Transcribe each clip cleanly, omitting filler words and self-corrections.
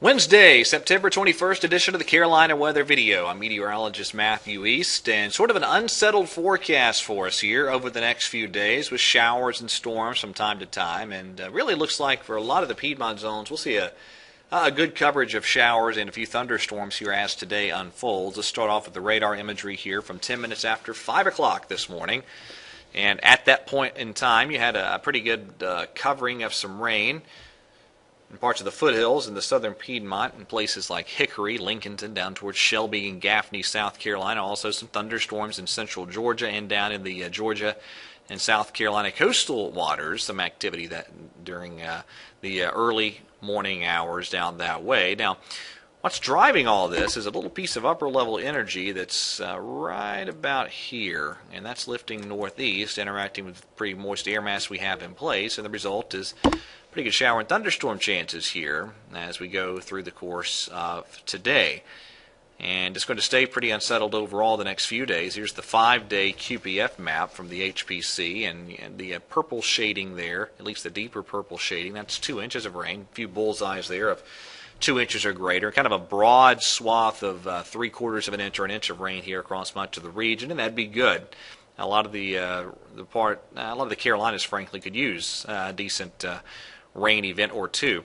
Wednesday, September 21st edition of the Carolina Weather Video. I'm meteorologist Matthew East, and sort of an unsettled forecast for us here over the next few days with showers and storms from time to time. And really looks like for a lot of the Piedmont zones, we'll see a good coverage of showers and a few thunderstorms here as today unfolds. Let's start off with the radar imagery here from 10 minutes after 5 o'clock this morning. And at that point in time, you had a pretty good covering of some rain in parts of the foothills in the southern Piedmont in places like Hickory, Lincolnton, down towards Shelby and Gaffney, South Carolina. Also some thunderstorms in central Georgia and down in the Georgia and South Carolina coastal waters. Some activity that during the early morning hours down that way. Now, what's driving all this is a little piece of upper level energy that's right about here, and that's lifting northeast, interacting with the pretty moist air mass we have in place, and the result is pretty good shower and thunderstorm chances here as we go through the course of today. And it's going to stay pretty unsettled overall the next few days. Here's the 5-day QPF map from the HPC, and the purple shading there, at least the deeper purple shading, that's 2 inches of rain, a few bullseyes there of 2 inches or greater, kind of a broad swath of 3/4 of an inch or an inch of rain here across much of the region, and that'd be good. A lot of the Carolinas, frankly, could use a decent rain event or two.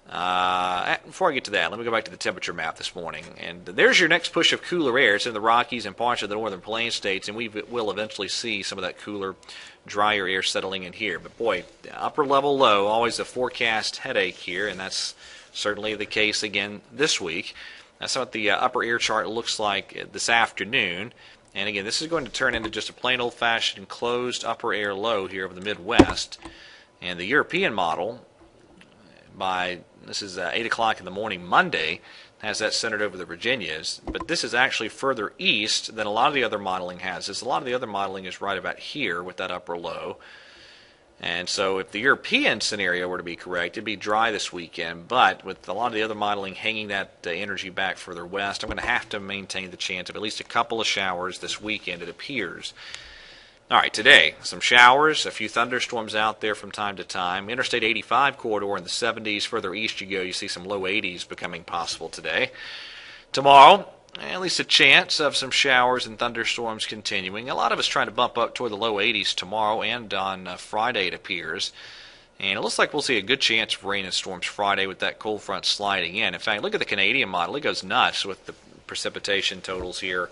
Before I get to that, let me go back to the temperature map this morning. And there's your next push of cooler air. It's in the Rockies and parts of the northern plains states, and we will eventually see some of that cooler, drier air settling in here. But boy, upper level low, always a forecast headache here, and that's certainly the case again this week. That's what the upper air chart looks like this afternoon. And again, this is going to turn into just a plain old-fashioned closed upper air low here over the Midwest. And the European model, this is 8 o'clock in the morning Monday, has that centered over the Virginias. But this is actually further east than a lot of the other modeling has. A lot of the other modeling is right about here with that upper low. And so if the European scenario were to be correct, it'd be dry this weekend. But with a lot of the other modeling hanging that energy back further west, I'm going to have to maintain the chance of at least a couple of showers this weekend, it appears. All right, today, some showers, a few thunderstorms out there from time to time. Interstate 85 corridor in the 70s. Further east you go, you see some low 80s becoming possible today. Tomorrow, at least a chance of some showers and thunderstorms continuing. A lot of us trying to bump up toward the low 80s tomorrow and on Friday, it appears. And it looks like we'll see a good chance of rain and storms Friday with that cold front sliding in. In fact, look at the Canadian model. It goes nuts with the precipitation totals here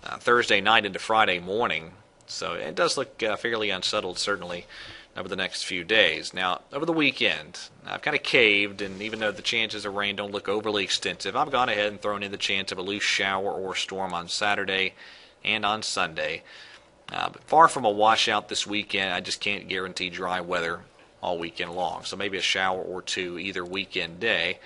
Thursday night into Friday morning. So it does look fairly unsettled, certainly, over the next few days. Now, over the weekend, I've kind of caved, and even though the chances of rain don't look overly extensive, I've gone ahead and thrown in the chance of a loose shower or storm on Saturday and on Sunday. But far from a washout this weekend, I just can't guarantee dry weather all weekend long. So maybe a shower or two either weekend day.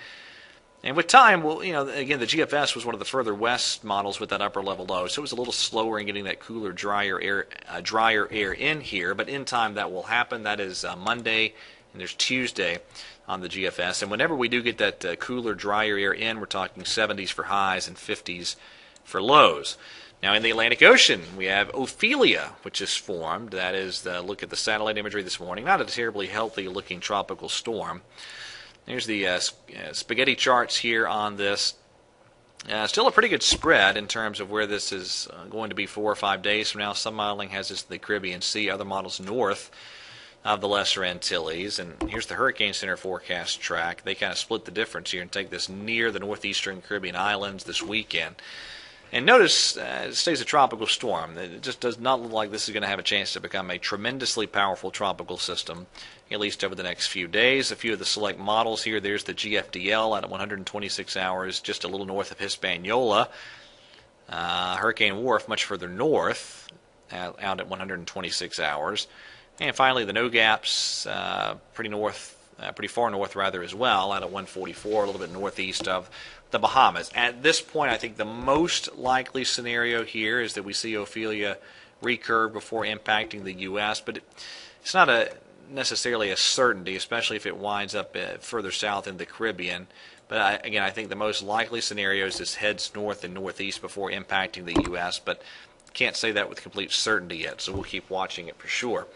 And with time, well, again, the GFS was one of the further west models with that upper level low, so it was a little slower in getting that cooler, drier air in here. But in time, that will happen. That is Monday, and there's Tuesday on the GFS. And whenever we do get that cooler, drier air in, we're talking 70s for highs and 50s for lows. Now, in the Atlantic Ocean, we have Ophelia, which is formed. That is look at the satellite imagery this morning. Not a terribly healthy-looking tropical storm. There's the spaghetti charts here on this. Still a pretty good spread in terms of where this is going to be 4 or 5 days from now. Some modeling has this in the Caribbean Sea, other models north of the Lesser Antilles. And here's the Hurricane Center forecast track. They kind of split the difference here and take this near the northeastern Caribbean islands this weekend. And notice it stays a tropical storm. It just does not look like this is going to have a chance to become a tremendously powerful tropical system, at least over the next few days. A few of the select models here. There's the GFDL out at 126 hours, just a little north of Hispaniola. Hurricane Wharf much further north, out at 126 hours. And finally, the NOGAPS, pretty far north rather as well, out at 144, a little bit northeast of the Bahamas. At this point, I think the most likely scenario here is that we see Ophelia recurve before impacting the U.S., but it's not necessarily a certainty, especially if it winds up further south in the Caribbean. But again, I think the most likely scenario is this heads north and northeast before impacting the U.S., but can't say that with complete certainty yet, so we'll keep watching it for sure.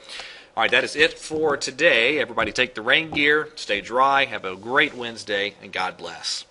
All right, that is it for today. Everybody take the rain gear, stay dry, have a great Wednesday, and God bless.